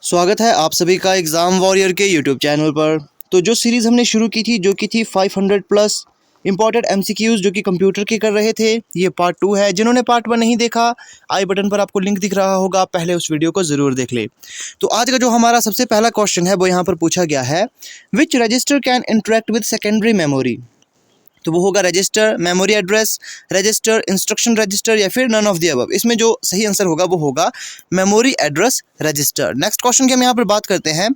स्वागत है आप सभी का एग्ज़ाम वॉरियर के यूट्यूब चैनल पर। तो जो सीरीज़ हमने शुरू की थी जो कि थी 500 प्लस इंपॉर्टेंट एमसीक्यूज़ जो कि कंप्यूटर के कर रहे थे, ये पार्ट 2 है। जिन्होंने पार्ट 1 नहीं देखा, आई बटन पर आपको लिंक दिख रहा होगा, पहले उस वीडियो को ज़रूर देख ले। तो आज का जो हमारा सबसे पहला क्वेश्चन है वो यहाँ पर पूछा गया है, which register can interact with secondary memory. तो वो होगा register, memory address register, instruction register या फिर नन ऑफ द अबव। इसमें जो सही आंसर होगा वो होगा memory address register. Next question की हम यहाँ पर बात करते हैं,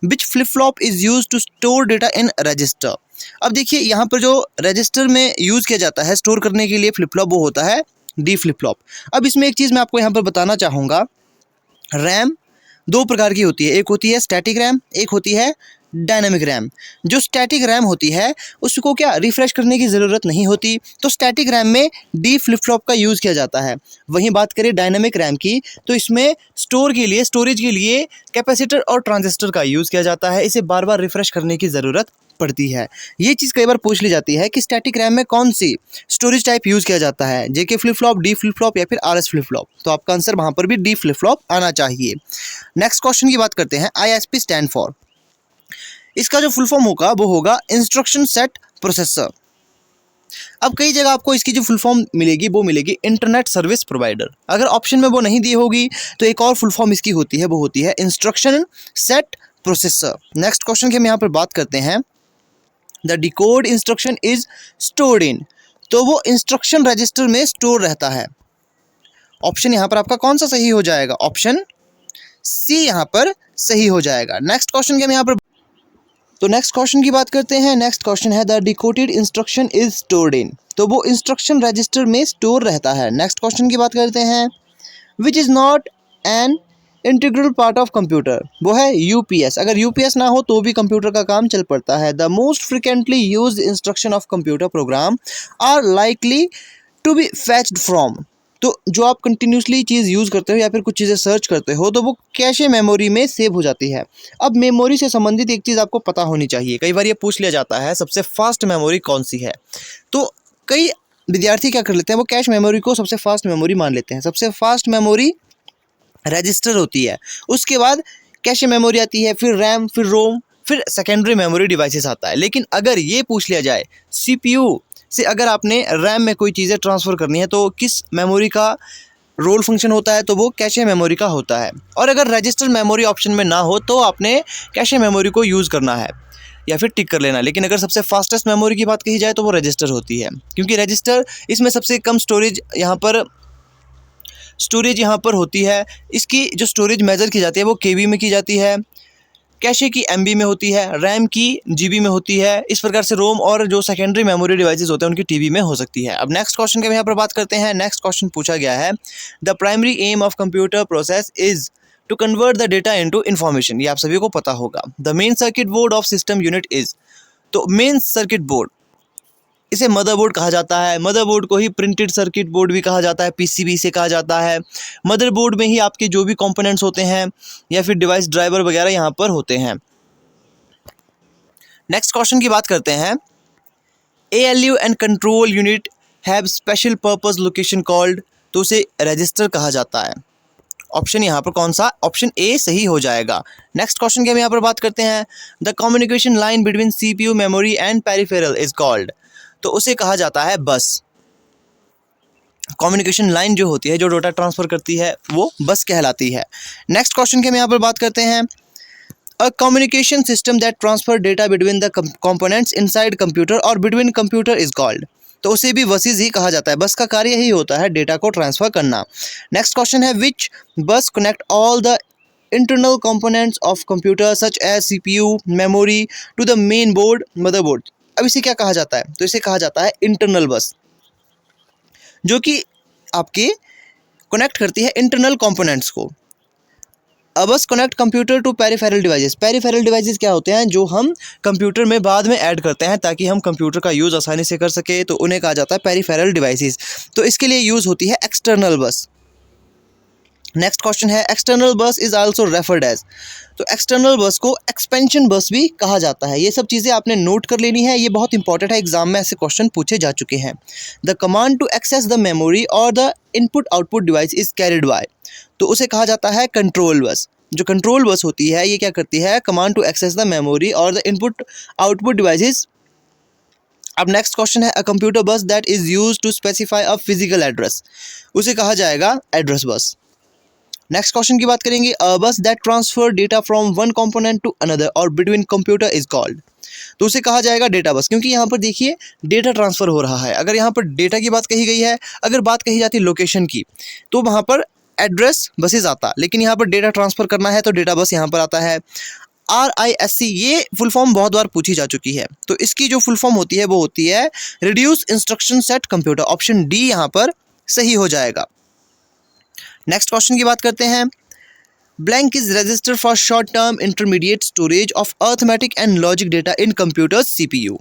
which flip flop is use to store data in register. अब देखिए यहाँ पर जो रजिस्टर में यूज़ किया जाता है स्टोर करने के लिए फ्लिप फ्लॉप, वो होता है डी फ्लिप फ्लॉप। अब इसमें एक चीज़ मैं आपको यहाँ पर बताना चाहूँगा, रैम दो प्रकार की होती है, एक होती है स्टैटिक रैम, एक होती है डायनामिक रैम। जो स्टैटिक रैम होती है उसको क्या रिफ़्रेश करने की ज़रूरत नहीं होती, तो स्टैटिक रैम में डी फ्लिप फ्लॉप का यूज़ किया जाता है। वहीं बात करें डायनामिक रैम की, तो इसमें स्टोरेज के लिए कैपेसिटर और ट्रांजिस्टर का यूज़ किया जाता है। इसे बार बार रिफ़्रेश करने की ज़रूरत पड़ती है। ये चीज़ कई बार पूछ ली जाती है कि स्टैटिक रैम में कौन सी स्टोरेज टाइप यूज़ किया जाता है, JK flip flop, D flip flop या फिर आरएस फ्लिप फ्लॉप। तो आपका आंसर वहाँ पर भी डी फ्लिप फ्लॉप आना चाहिए। नेक्स्ट क्वेश्चन की बात करते हैं, आईएसपी स्टैंड फॉर। इसका जो फुल फॉर्म होगा वो होगा इंस्ट्रक्शन सेट प्रोसेसर। अब कई जगह आपको इसकी जो फुल फॉर्म मिलेगी वो मिलेगी इंटरनेट सर्विस प्रोवाइडर। अगर ऑप्शन में वो नहीं दी होगी तो एक और फुल फॉर्म इसकी होती है, वो होती है instruction set processor. Next question की हम यहाँ पर बात करते हैं, the decode instruction is stored in. तो वो इंस्ट्रक्शन रजिस्टर में स्टोर रहता है। ऑप्शन यहाँ पर आपका कौन सा सही हो जाएगा? ऑप्शन सी यहाँ पर सही हो जाएगा। नेक्स्ट क्वेश्चन की हम यहाँ पर नेक्स्ट क्वेश्चन की बात करते हैं। नेक्स्ट क्वेश्चन है, the decoded instruction is stored in. तो वो इंस्ट्रक्शन रजिस्टर में स्टोर रहता है। नेक्स्ट क्वेश्चन की बात करते हैं, which is not an integral part of computer. वो है यूपीएस। अगर यूपीएस ना हो तो भी कंप्यूटर का काम चल पड़ता है। The most frequently used instruction of computer program are likely to be fetched from. तो जो आप कंटिन्यूसली चीज़ यूज़ करते हो या फिर कुछ चीज़ें सर्च करते हो तो वो कैशे मेमोरी में सेव हो जाती है। अब मेमोरी से संबंधित एक चीज़ आपको पता होनी चाहिए। कई बार ये पूछ लिया जाता है सबसे फास्ट मेमोरी कौन सी है, तो कई विद्यार्थी क्या कर लेते हैं, वो कैश मेमोरी को सबसे फास्ट मेमोरी मान लेते हैं। सबसे फास्ट मेमोरी रजिस्टर होती है, उसके बाद कैशे मेमोरी आती है, फिर रैम, फिर रोम, फिर सेकेंडरी मेमोरी डिवाइसेस आता है। लेकिन अगर ये पूछ लिया जाए सीपीयू से अगर आपने रैम में कोई चीज़ें ट्रांसफ़र करनी है तो किस मेमोरी का रोल फंक्शन होता है, तो वो कैशे मेमोरी का होता है। और अगर रजिस्टर मेमोरी ऑप्शन में ना हो तो आपने कैशे मेमोरी को यूज़ करना है या फिर टिक कर लेना। लेकिन अगर सबसे फास्टेस्ट मेमोरी की बात कही जाए तो वो रजिस्टर होती है, क्योंकि रजिस्टर इसमें सबसे कम स्टोरेज यहाँ पर होती है। इसकी जो स्टोरेज मेज़र की जाती है वो केबी में की जाती है, कैशे की एमबी में होती है, रैम की जीबी में होती है। इस प्रकार से रोम और जो सेकेंडरी मेमोरी डिवाइसेस होते हैं उनकी टीबी में हो सकती है। अब नेक्स्ट क्वेश्चन के हम यहाँ पर बात करते हैं। नेक्स्ट क्वेश्चन पूछा गया है, the primary aim of computer process is to convert the data into information. ये आप सभी को पता होगा। The main circuit board of system unit is. तो मेन सर्किट बोर्ड, इसे मदरबोर्ड कहा जाता है। मदरबोर्ड को ही प्रिंटेड सर्किट बोर्ड भी कहा जाता है, पीसीबी से कहा जाता है। मदरबोर्ड में ही आपके जो भी कंपोनेंट्स होते हैं या फिर डिवाइस ड्राइवर वगैरह यहाँ पर होते हैं। नेक्स्ट क्वेश्चन की बात करते हैं, ALU and control unit have special purpose location called. तो उसे रजिस्टर कहा जाता है। ऑप्शन यहाँ पर कौन सा? ऑप्शन ए सही हो जाएगा। नेक्स्ट क्वेश्चन की हम यहाँ पर बात करते हैं, the communication line between CPU memory and peripheral is called. तो उसे कहा जाता है बस। कम्युनिकेशन लाइन जो होती है, जो डेटा ट्रांसफर करती है, वो बस कहलाती है। नेक्स्ट क्वेश्चन की हम यहाँ पर बात करते हैं, a communication system that transfer data between the components inside computer और बिटवीन कंप्यूटर इज कॉल्ड। तो उसे भी बसेस ही कहा जाता है। बस का कार्य यही होता है डेटा को ट्रांसफर करना। नेक्स्ट क्वेश्चन है, which bus connect all the internal components of computer such as CPU memory to the main board motherboard. अब इसे क्या कहा जाता है? तो इसे कहा जाता है इंटरनल बस, जो कि आपके कनेक्ट करती है इंटरनल कंपोनेंट्स को। अब bus connect computer to peripheral devices. Peripheral devices क्या होते हैं? जो हम कंप्यूटर में बाद में ऐड करते हैं ताकि हम कंप्यूटर का यूज़ आसानी से कर सके, तो उन्हें कहा जाता है पेरिफेरल डिवाइसेस। तो इसके लिए यूज़ होती है एक्सटर्नल बस। नेक्स्ट क्वेश्चन है, एक्सटर्नल बस इज आल्सो रेफर्ड एज। तो एक्सटर्नल बस को एक्सपेंशन बस भी कहा जाता है। ये सब चीज़ें आपने नोट कर लेनी है, ये बहुत इंपॉर्टेंट है, एग्जाम में ऐसे क्वेश्चन पूछे जा चुके हैं। The command to access the memory और the input output device is carried by. तो उसे कहा जाता है कंट्रोल बस। जो कंट्रोल बस होती है ये क्या करती है, command to access the memory और द इनपुट आउटपुट डिवाइसेस। अब नेक्स्ट क्वेश्चन है a computer bus that is use to specify a physical address, उसे कहा जाएगा एड्रेस बस। नेक्स्ट क्वेश्चन की बात करेंगे a bus that transfer data from one component to another और between computer is called, तो उसे कहा जाएगा डेटा बस, क्योंकि यहाँ पर देखिए डेटा ट्रांसफर हो रहा है। अगर यहाँ पर डेटा की बात कही गई है, अगर बात कही जाती है लोकेशन की, तो वहाँ पर एड्रेस बसेज आता, लेकिन यहाँ पर डेटा ट्रांसफर करना है तो डेटा बस यहाँ पर आता है। RISC ये फुल फॉर्म बहुत बार पूछी जा चुकी है, तो इसकी जो फुल फॉर्म होती है वो होती है reduce instruction set computer. Option D यहाँ पर सही हो जाएगा। नेक्स्ट क्वेश्चन की बात करते हैं blank is register for short term intermediate storage of arithmetic and logic data in computers CPU,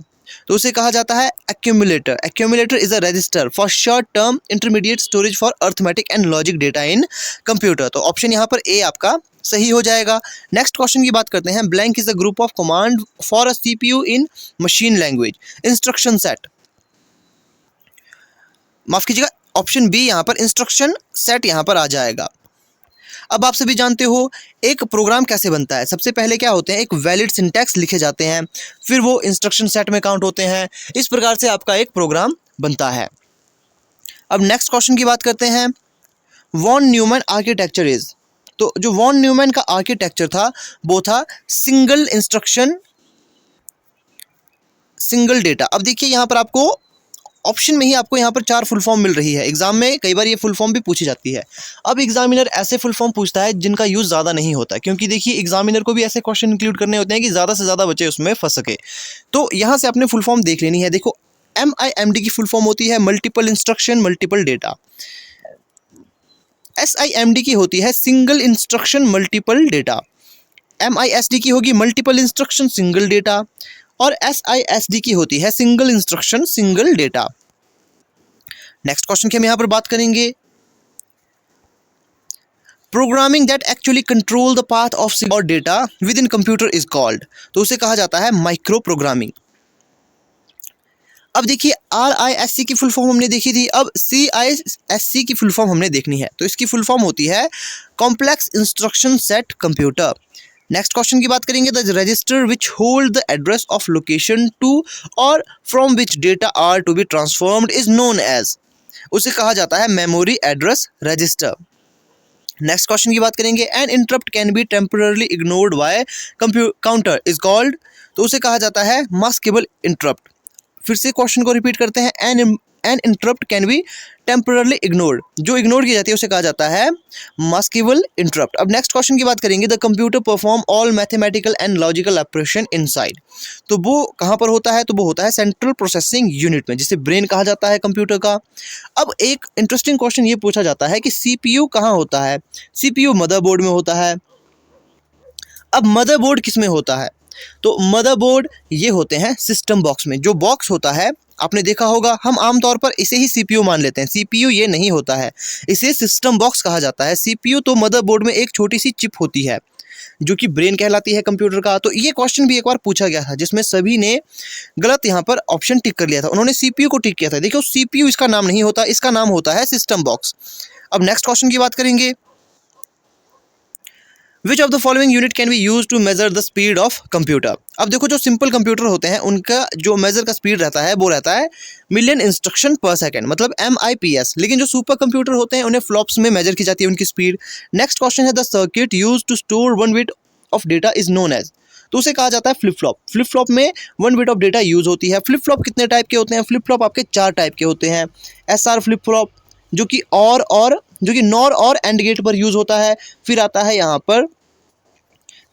तो उसे कहा जाता है accumulator. Accumulator is a resistor for short term intermediate storage for arithmetic and logic data in computer, तो option यहाँ पर ए आपका सही हो जाएगा। नेक्स्ट क्वेश्चन की बात करते हैं blank is a group of command for a CPU in machine language instruction set, माफ कीजिएगा ऑप्शन बी यहाँ पर इंस्ट्रक्शन सेट यहाँ पर आ जाएगा। अब आप सभी जानते हो एक प्रोग्राम कैसे बनता है, सबसे पहले क्या होते हैं एक वैलिड सिंटैक्स लिखे जाते हैं, फिर वो इंस्ट्रक्शन सेट में काउंट होते हैं, इस प्रकार से आपका एक प्रोग्राम बनता है। अब नेक्स्ट क्वेश्चन की बात करते हैं वॉन न्यूमैन आर्किटेक्चर इज, तो जो वॉन न्यूमैन का आर्किटेक्चर था वो था सिंगल इंस्ट्रक्शन सिंगल डेटा। अब देखिए यहाँ पर आपको ऑप्शन में ही आपको यहाँ पर 4 फुल फॉर्म मिल रही है, एग्जाम में कई बार ये फुल फॉर्म भी पूछी जाती है। अब एग्जामिनर ऐसे फुल फॉर्म पूछता है जिनका यूज़ ज़्यादा नहीं होता, क्योंकि देखिए एग्जामिनर को भी ऐसे क्वेश्चन इंक्लूड करने होते हैं कि ज़्यादा से ज़्यादा बच्चे उसमें फंस सके। तो यहाँ से आपने फुल फॉर्म देख लेनी है। देखो MIMD की फुल फॉर्म होती है multiple instruction multiple data, SIMD की होती है single instruction multiple data, MISD की होगी मल्टीपल इंस्ट्रक्शन सिंगल डेटा, और SISD की होती है single instruction single data. Next question की हम यहां पर बात करेंगे programming that actually control the path of और data within computer is called, तो उसे कहा जाता है माइक्रो प्रोग्रामिंग। अब देखिए RISC की फुल फॉर्म हमने देखी थी, अब CISC की फुल फॉर्म हमने देखनी है, तो इसकी फुल फॉर्म होती है complex instruction set computer. Next question की बात करेंगे the register which hold the address of location to और from which data are to be transformed is known as, उसे कहा जाता है memory address register. Next question की बात करेंगे an interrupt can be temporarily ignored by counter is called, तो उसे कहा जाता है मास्केबल इंटरप्ट। फिर से क्वेश्चन को रिपीट करते हैं an interrupt can be temporarily ignored, जो इग्नोर की जाती है उसे कहा जाता है मास्केबल इंटरप्ट। अब नेक्स्ट क्वेश्चन की बात करेंगे the computer perform all mathematical and logical operation inside, तो वो कहाँ पर होता है, तो वो होता है सेंट्रल प्रोसेसिंग यूनिट में, जिसे ब्रेन कहा जाता है कंप्यूटर का। अब एक इंटरेस्टिंग क्वेश्चन ये पूछा जाता है कि CPU कहाँ होता है, CPU मदरबोर्ड में होता है। अब मदरबोर्ड किस में होता है, तो मदरबोर्ड ये होते हैं सिस्टम बॉक्स में, जो बॉक्स होता है आपने देखा होगा, हम आमतौर पर इसे ही CPU मान लेते हैं, CPU ये नहीं होता है, इसे सिस्टम बॉक्स कहा जाता है। CPU तो मदरबोर्ड में एक छोटी सी चिप होती है जो कि ब्रेन कहलाती है कंप्यूटर का। तो ये क्वेश्चन भी एक बार पूछा गया था जिसमें सभी ने गलत यहाँ पर ऑप्शन टिक कर लिया था, उन्होंने CPU को टिक किया था। देखो CPU इसका नाम नहीं होता, इसका नाम होता है सिस्टम बॉक्स। अब नेक्स्ट क्वेश्चन की बात करेंगे which of the following unit can be use to measure the speed of computer. अब देखो जो सिंपल कंप्यूटर होते हैं उनका जो मेजर का स्पीड रहता है वो रहता है मिलियन इंस्ट्रक्शन पर सेकंड, मतलब MIPS। लेकिन जो सुपर कंप्यूटर होते हैं उन्हें फ्लॉप्स में मेजर की जाती है उनकी स्पीड। नेक्स्ट क्वेश्चन है the circuit use to store 1 bit of data is known as, तो उसे कहा जाता है फ्लिप फ्लॉप। फ्लिप फ्लॉप में 1 बिट ऑफ डेटा यूज होती है। फ्लिप फ्लॉप कितने टाइप के होते हैं, फ्लिप फ्लॉप आपके 4 टाइप के होते हैं। SR फ्लिप फ्लॉप जो कि जो कि नॉर और एंड गेट पर यूज होता है, फिर आता है यहाँ पर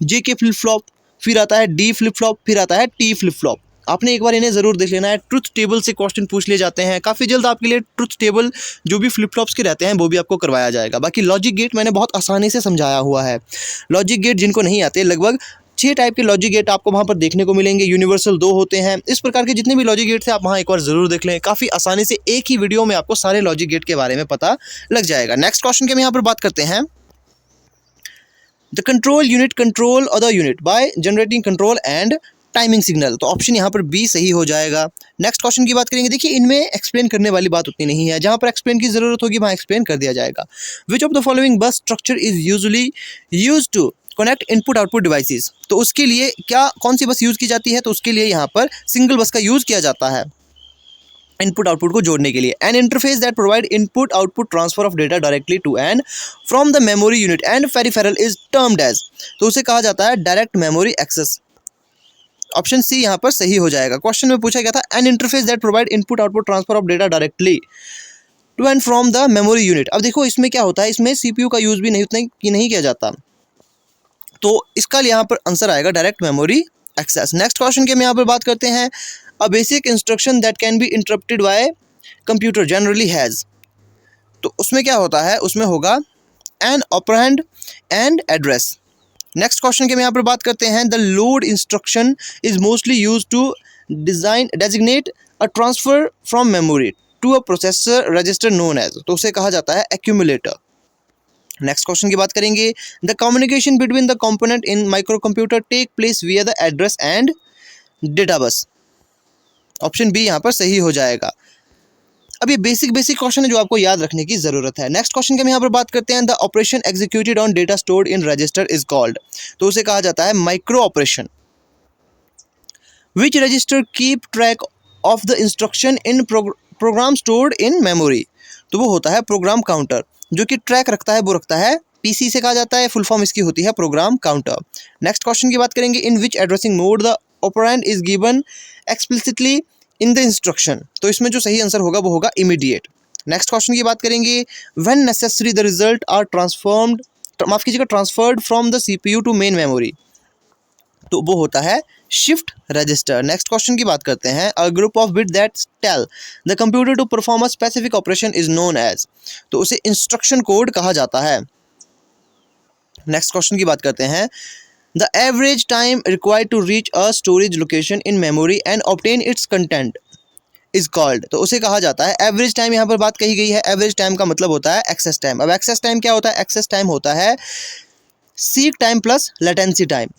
JK फ्लिप फ्लॉप, फिर आता है D फ्लिप फ्लॉप, फिर आता है T फ्लिप फ्लॉप। आपने एक बार इन्हें ज़रूर देख लेना है, ट्रुथ टेबल से क्वेश्चन पूछ लिए जाते हैं। काफ़ी जल्द आपके लिए ट्रुथ टेबल जो भी फ्लिप फ्लॉप्स के रहते हैं वो भी आपको करवाया जाएगा। बाकी लॉजिक गेट मैंने बहुत आसानी से समझाया हुआ है। लॉजिक गेट जिनको नहीं आते, लगभग 6 टाइप के लॉजिक गेट आपको वहाँ पर देखने को मिलेंगे। यूनिवर्सल 2 होते हैं। इस प्रकार के जितने भी लॉजिक गेट थे आप वहाँ एक बार ज़रूर देख लें, काफ़ी आसानी से एक ही वीडियो में आपको सारे लॉजिक गेट के बारे में पता लग जाएगा। नेक्स्ट क्वेश्चन के हम यहाँ पर बात करते हैं the control unit control other unit by generating control and timing signal, तो ऑप्शन यहाँ पर बी सही हो जाएगा। नेक्स्ट क्वेश्चन की बात करेंगे, देखिए इनमें एक्सप्लेन करने वाली बात उतनी नहीं है, जहाँ पर एक्सप्लेन की जरूरत होगी वहाँ एक्सप्लेन कर दिया जाएगा। Which of the following bus structure is usually used to connect input output devices, तो उसके लिए क्या कौन सी बस यूज़ की जाती है, तो उसके लिए यहाँ पर सिंगल बस का यूज़ किया जाता है इनपुट आउटपुट को जोड़ने के लिए। An interface that provide input output transfer of data directly to and from the memory unit and peripheral is termed as, तो उसे कहा जाता है direct memory access. Option C यहाँ पर सही हो जाएगा। क्वेश्चन में पूछा गया था an interface that provide input output transfer of data directly to and from the memory unit. अब देखो इसमें क्या होता है, इसमें सीपीयू का यूज़ भी नहीं किया जाता, तो इसका यहाँ पर आंसर आएगा direct memory access. Next question की हम यहाँ पर बात करते हैं a basic instruction that can be interrupted by computer generally has, तो उसमें क्या होता है, उसमें होगा an operand and address. Next question की हम यहाँ पर बात करते हैं the load instruction is mostly use to designate a transfer from memory to a processor register known as, तो उसे कहा जाता है एक्यूमुलेटर। नेक्स्ट क्वेश्चन की बात करेंगे the communication between the component in micro computer take place via the address and data bus. Option B यहाँ पर सही हो जाएगा। अब ये बेसिक क्वेश्चन है जो आपको याद रखने की जरूरत है। नेक्स्ट क्वेश्चन की हम यहाँ पर बात करते हैं the operation executed on data stored in register is called, तो उसे कहा जाता है micro operation. Which register keep track of the instruction in program stored in memory, तो वो होता है प्रोग्राम काउंटर, जो कि ट्रैक रखता है वो रखता है पीसी से कहा जाता है, फुल फॉर्म इसकी होती है प्रोग्राम काउंटर। नेक्स्ट क्वेश्चन की बात करेंगे in which addressing mode the operand is given explicitly in the instruction, तो इसमें जो सही आंसर होगा वो होगा इमीडिएट। नेक्स्ट क्वेश्चन की बात करेंगे when necessary the result are transferred from the CPU to main memory, तो वो होता है शिफ्ट रजिस्टर। नेक्स्ट क्वेश्चन की बात करते हैं a group of bit that tell the computer to perform a specific operation is known as, तो उसे इंस्ट्रक्शन कोड कहा जाता है। नेक्स्ट क्वेश्चन की बात करते हैं the average time required to reach a storage location in memory and obtain its content is called, तो उसे कहा जाता है एवरेज टाइम। यहाँ पर बात कही गई है, एवरेज टाइम का मतलब होता है एक्सेस टाइम। अब एक्सेस टाइम क्या होता है, एक्सेस टाइम होता है seek time plus latency time.